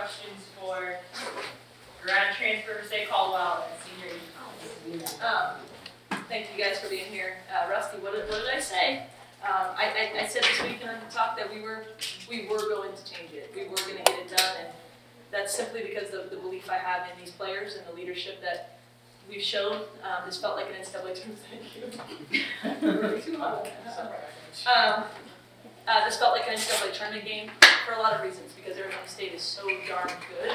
questions for grad transfer, say Caldwell, and senior. Thank you guys for being here. Rusty, what did I say? I said this week in the talk that we were going to change it. We were going to get it done, and that's simply because of the belief I have in these players and the leadership that we've shown. This felt like an NCAA tournament. Thank you. This felt like an NCAA tournament game for a lot of reasons, because Arizona State is so darn good,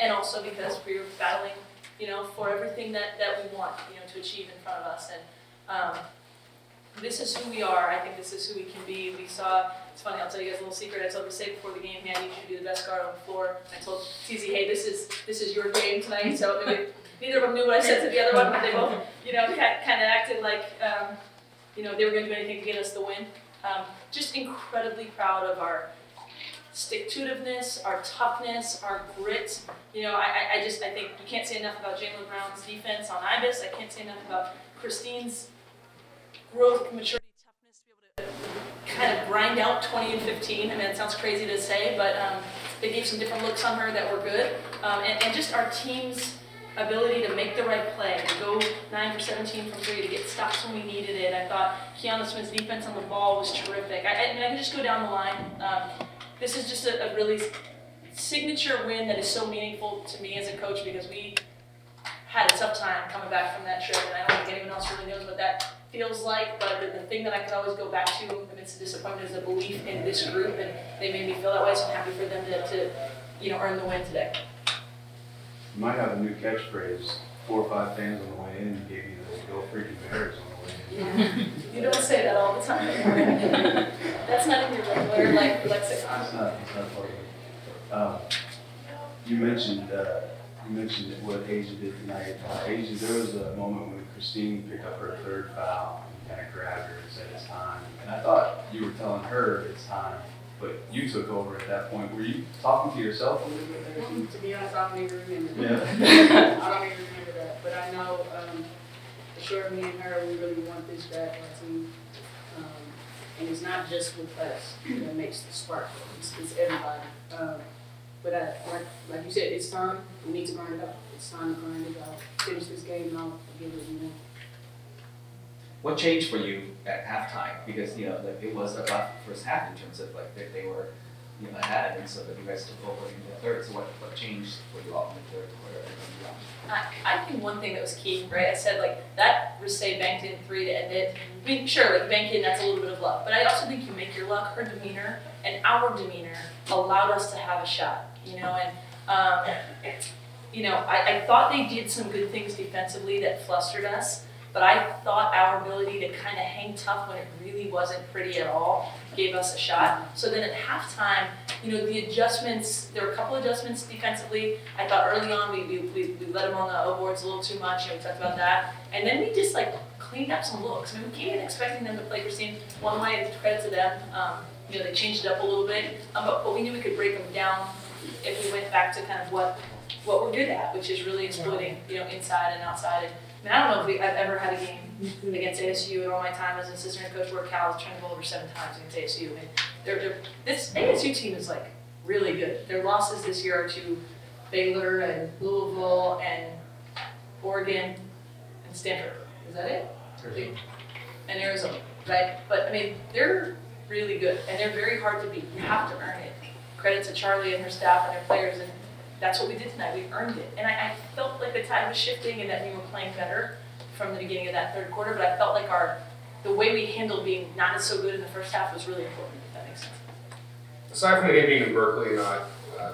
and also because we were battling, for everything that we want, to achieve in front of us. And this is who we are. I think this is who we can be. We saw. It's funny. I'll tell you guys a little secret. I told Recee before the game, man, you should be the best guard on the floor. I told TZ, hey, this is your game tonight. So neither of them knew what I said to the other one, but they both, kind of acted like, they were going to do anything to get us the win. Just incredibly proud of our stick-to-itiveness, our toughness, our grit. I think you can't say enough about Jaylen Brown's defense on Ibis. I can't say enough about Christine's growth, maturity, toughness to be able to kind of grind out 20 and 15. I mean, it sounds crazy to say, but they gave some different looks on her that were good. And just our team's ability to make the right play, to go 9 for 17 from 3, to get stops when we needed it. I thought Kiana Smith's defense on the ball was terrific. I can just go down the line. This is just a really signature win that is so meaningful to me as a coach, because we had a tough time coming back from that trip, and I don't think anyone else really knows what that feels like, but the thing that I could always go back to amidst the disappointment is a belief in this group, and they made me feel that way, so I'm happy for them to earn the win today. You might have a new catchphrase. 4 or 5 fans on the way in gave you the "Go Freaking Bears" on the way in. You don't say that all the time. That's not in your regular lexicon. It's not part of it. You mentioned what Asia did tonight. Asia, there was a moment when Christine picked up her 3rd foul and kind of grabbed her and said it's time. And I thought you were telling her it's time, but you took over at that point. Were you talking to yourself a little bit there? To be honest, I don't even remember that. Yeah. I don't even remember that. But I know, for sure, me and her, we really want this back, our team. And it's not just with us that makes the spark. It's everybody. But like you said, it's time. We need to grind it out. It's time to grind it out. Finish this game out. Get what we want. What changed for you at halftime? Because it was a rough first half in terms of they were ahead, and so that you guys took over in the third. So what changed for you all in the third quarter? I think one thing that was key, right? I said that Recee banked in 3 to end it. I mean, sure, bank in, that's a little bit of luck, but I also think you make your luck. Her demeanor and our demeanor allowed us to have a shot, I thought they did some good things defensively that flustered us. But I thought our ability to kind of hang tough when it really wasn't pretty at all gave us a shot. So then at halftime, the adjustments, there were a couple adjustments defensively. I thought early on we let them on the O boards a little too much, we talked about that. And then we just cleaned up some looks. I mean, we came in expecting them to play Christine one way, and credit to them. They changed it up a little bit, but we knew we could break them down if we went back to kind of what we're good at, which is really exploiting, inside and outside. I don't know if I've ever had a game against ASU in all my time as an assistant coach where Cal was turned the ball over 7 times against ASU. I mean, this ASU team is really good. Their losses this year are to Baylor and Louisville and Oregon and Stanford. Is that it? Arizona. And Arizona, right? But I mean, they're really good, and they're very hard to beat. You have to earn it. Credit to Charlie and her staff and their players, and that's what we did tonight. We earned it. And I felt like the tide was shifting and that we were playing better from the beginning of that 3rd quarter, but I felt like the way we handled being not so good in the first half was really important, if that makes sense. Aside from the game being in Berkeley, not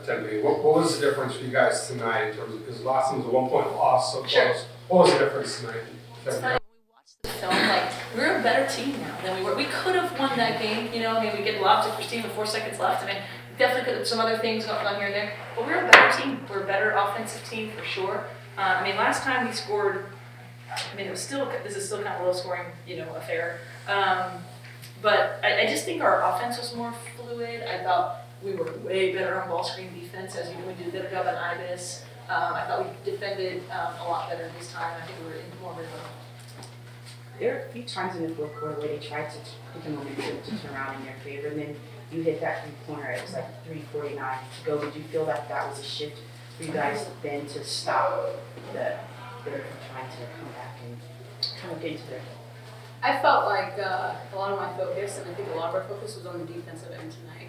Tempe, what was the difference for you guys tonight in terms of, because last time was a 1-point loss, so Sure. close. What was the difference tonight? It's funny, when we watched the film, we're a better team now than we were. We could have won that game, we get lobbed to Christine with 4 seconds left. I mean, definitely could have some other things going on here and there, but we're a better team. We're a better offensive team for sure. Last time we scored, this is still kind of a low scoring, affair. But I just think our offense was more fluid. I thought we were way better on ball screen defense, as we did a better job on Ibis. I thought we defended a lot better this time. I think we were in more rhythm. There are a few times in the 4th quarter where they tried to put the momentum to turn around in their favor, and then you hit that 3-pointer, it was like 3:49 to go. Did you feel like that was a shift for you guys then to stop the they're trying to come back and kind of get into their I felt like a lot of my focus, and I think a lot of our focus was on the defensive end tonight.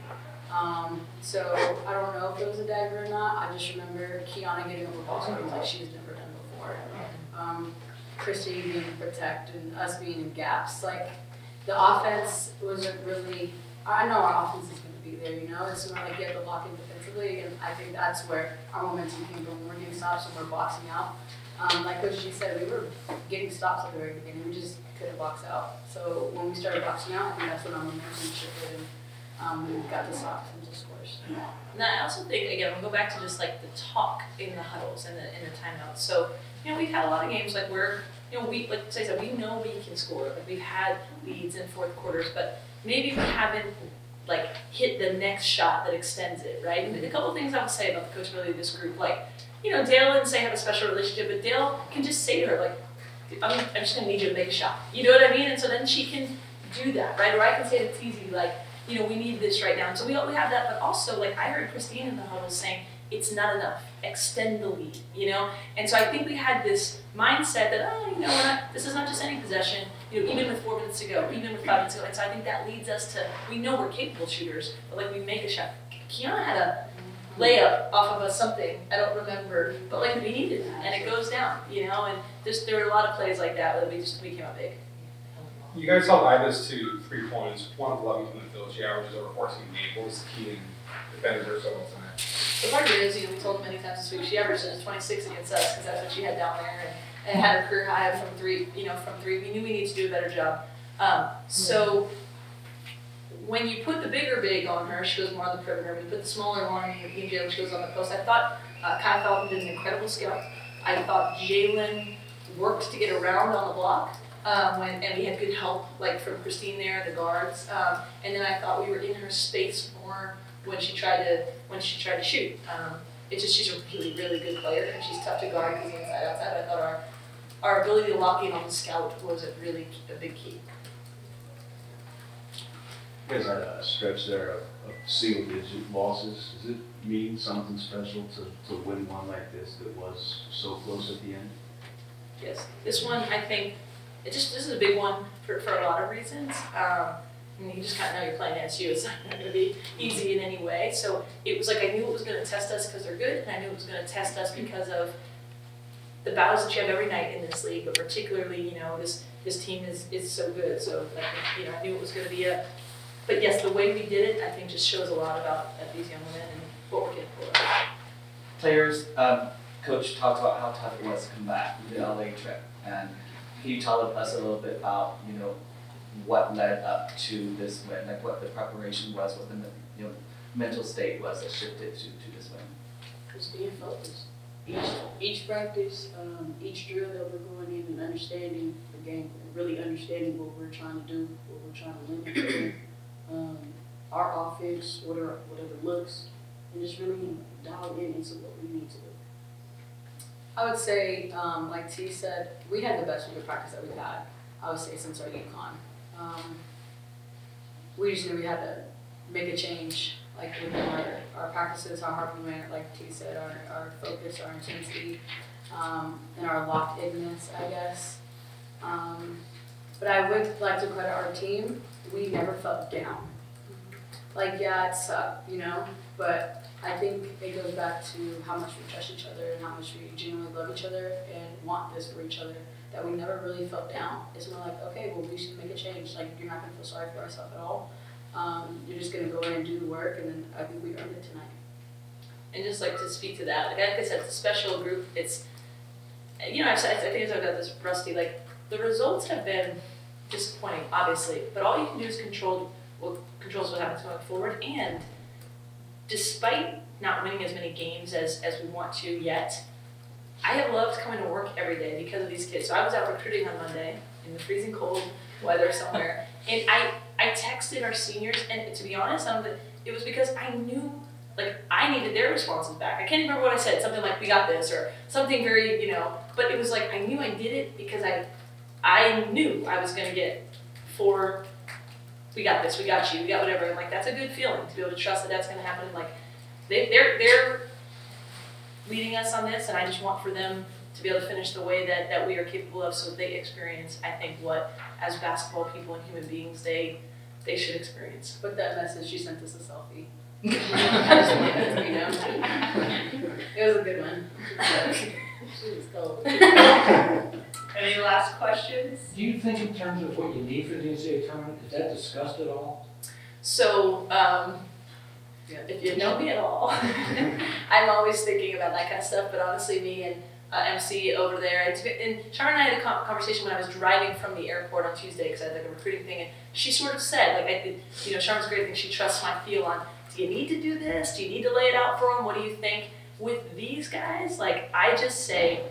So I don't know if it was a dagger or not. I just remember Kiana getting over ball screens like she's never done before. Recee being protect and us being in gaps. Like the offense wasn't really. I know our offense is going to be there. You know, it's more like you have to lock in defensively, and I think that's where our momentum came from. We're getting stops and we're boxing out. Like Coach G said, we were getting stops at the very beginning. We just couldn't box out. So when we started boxing out, I think that's when our momentum shifted and we got the stops and just scores. And I also think, again, we'll go back to just like the talk in the huddles and the timeouts. So, you know, we've had a lot of games like where, you know, we, like I said, we know we can score. Like we've had leads in fourth quarters, but maybe we haven't like hit the next shot that extends it, right? And a couple of things I would say about the coachability of this group, like, you know, Dale and Say have a special relationship, but Dale can just say to her, like, I'm just gonna need you to make a shot. You know what I mean? And so then she can do that, right? Or I can say to Teasy, like, you know, we need this right now. And so we have that, but also, like, I heard Christine in the huddle saying, it's not enough. Extend the lead, you know? And so I think we had this mindset that, oh, you know, this is not just any possession, you know, even with 4 minutes to go, even with 5 minutes to go. And so I think that leads us to, we know we're capable shooters, but like we make a shot. Kiana had a layup off of something, I don't remember, but like we needed that, and it goes down, you know, and there were a lot of plays like that where we came up big. You guys held Ibis to 3 points, 1 of 11 from the field. She averages over 14 a game. What was the key in defending her so well tonight? The part of it is, you know, we told them many times this week, she averages 26 against us because that's what she had down there, and had her career high from 3, you know, from 3. We knew we needed to do a better job. So when you put the bigger big on her, she goes more on the perimeter. When you put the smaller one, she goes on the post. I thought Kai Falcon did an incredible scout. I thought Jalen worked to get around on the block, and we had good help, like from Christine there, the guards. And then I thought we were in her space more when she tried to shoot. It's just she's a really, really good player, and she's tough to guard because inside outside. I thought our ability to lock in on the scout was a big key. You guys had a stretch there of single-digit losses. Does it mean something special to win one like this that was so close at the end? Yes, this one I think this is a big one for a lot of reasons. I mean, you just kind of know you're playing against you. It's not going to be easy in any way. So it was like I knew it was going to test us because they're good, and I knew it was going to test us because of the battles that you have every night in this league, but particularly, you know, this team is so good. So you know, I knew it was going to be a. But yes, the way we did it, I think, just shows a lot about these young women and what we're capable of. Players, Coach talked about how tough it was to come back from the LA trip, and can you tell us a little bit about, you know, what led up to this win, like what the preparation was, what the mental state was that shifted to this win? Just being focused. Each practice, each drill that we're going in and understanding the game, really understanding what we're trying to do, what we're trying to limit. Our offense, whatever looks, and just really dial in into what we need to do. I would say, like T said, we had the best week of practice that we've had, I would say, since our UConn. We just knew we had to make a change, like with our practices, how hard we went, like T said, our focus, our intensity, and our locked-inness, I guess. But I would like to credit our team. We never felt down. Like, yeah, it sucked, you know, but I think it goes back to how much we trust each other and how much we genuinely love each other and want this for each other, that we never really felt down. It's more like, okay, well, we should make a change. Like, you're not going to feel sorry for yourself at all. You're just going to go in and do the work, and then I think we earned it tonight. And just like to speak to that, like I said, it's a special group. It's, you know, I think I've got this Rusty, like, the results have been disappointing, obviously, but all you can do is controls what happens going forward. And despite not winning as many games as we want to yet, I have loved coming to work every day because of these kids. So I was out recruiting on Monday in the freezing cold weather somewhere, and I texted our seniors, and to be honest, it was because I knew, like, I needed their responses back. I can't remember what I said, something like, we got this, or something very, you know, but it was like, I knew I did it because I knew I was going to get 4 we got this, we got you, we got whatever. And like, that's a good feeling to be able to trust that that's going to happen. And like, they're leading us on this, and I just want for them to be able to finish the way that we are capable of, so they experience, I think, what as basketball people and human beings they should experience. With that message, she sent us a selfie. It was a good one. She was cold. Any last questions? Do you think in terms of what you need for the NCAA tournament, is that discussed at all? So, if you know me at all, I'm always thinking about that kind of stuff, but honestly, me and MC over there, and Sharon and I had a conversation when I was driving from the airport on Tuesday, because I had like a recruiting thing, and she sort of said, like, Sharon's a great thing, she trusts my feel on, do you need to do this? Do you need to lay it out for them? What do you think? With these guys, like, I just say,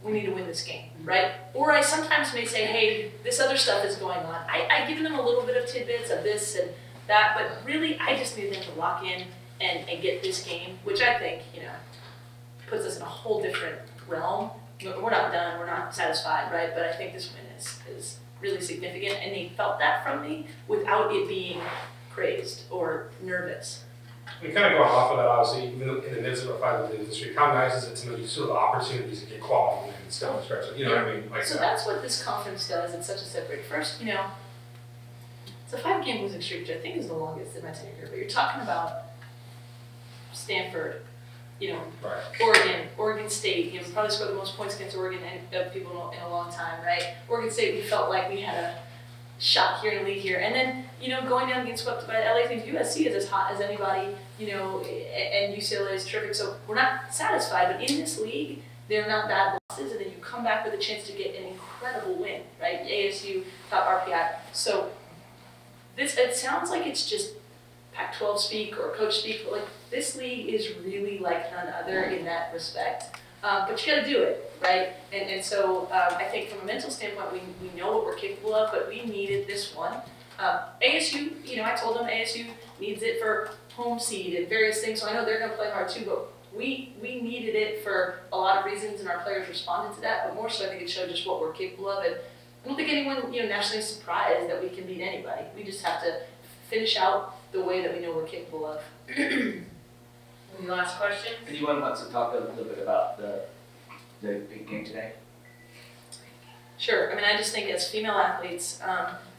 we need to win this game, right? Or I sometimes may say, hey, this other stuff is going on. I give them a little bit of tidbits of this and that, but really, I just need them to lock in and get this game, which I think, puts us in a whole different realm. We're not done, we're not satisfied, right? But I think this win is really significant, and they felt that from me without it being crazed or nervous. We kind of going off of that, obviously, even in the midst of a 5-win district, how nice is it to know you still have opportunities to get quality wins down the stretch? You know what I mean? Like so that's what this conference does. It's such a separate. First, it's a 5-game losing streak, which I think is the longest in my tenure here. But you're talking about Stanford, right. Oregon State. We probably scored the most points against Oregon of people in a long time, right? Oregon State, we felt like we had a shot here and a lead here, and then going down and getting swept by LA teams. USC is as hot as anybody, and UCLA is terrific. So we're not satisfied, but in this league, they're not bad losses, and then you come back with a chance to get an incredible win, right? ASU top RPI. So it sounds like it's just Pac-12 speak or coach speak, but like this league is really like none other in that respect. But you got to do it, right? And so I think from a mental standpoint, we know what we're capable of, but we needed this one. ASU, I told them ASU needs it for home seed and various things, so I know they're going to play hard too, but we needed it for a lot of reasons, and our players responded to that, but more so I think it showed just what we're capable of, and I don't think anyone nationally is surprised that we can beat anybody. We just have to finish out the way that we know we're capable of. Any last questions? Anyone wants to talk a little bit about the big game today? Sure. I just think as female athletes,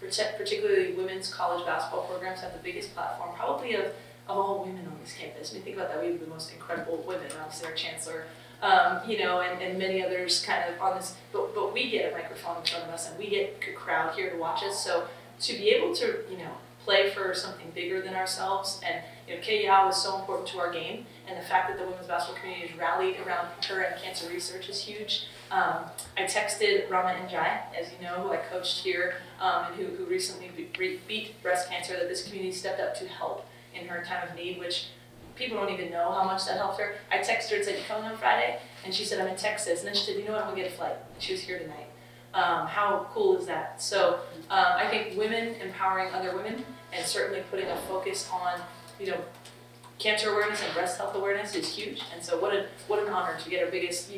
particularly women's college basketball programs have the biggest platform probably of all women on this campus. Think about that. We have the most incredible women, obviously our chancellor, and many others kind of on this, but we get a microphone in front of us and we get a crowd here to watch us. So to be able to, play for something bigger than ourselves, and Kay Yao is so important to our game, and the fact that the women's basketball community has rallied around her and cancer research is huge. I texted Rama Njai, as you know, who I coached here, and who recently beat breast cancer, that this community stepped up to help in her time of need, which people don't even know how much that helped her. I texted her and said, you coming on Friday? And she said, I'm in Texas. And then she said, you know what, I'm gonna get a flight. She was here tonight. How cool is that? So I think women empowering other women, and certainly putting a focus on, cancer awareness and breast health awareness is huge. And so what an honor to get our biggest,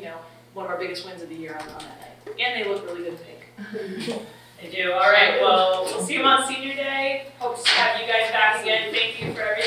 one of our biggest wins of the year on that night. And they look really good in pink. They do. All right. Well, we'll see them on Senior Day. Hope to have you guys back again. Thank you for everything.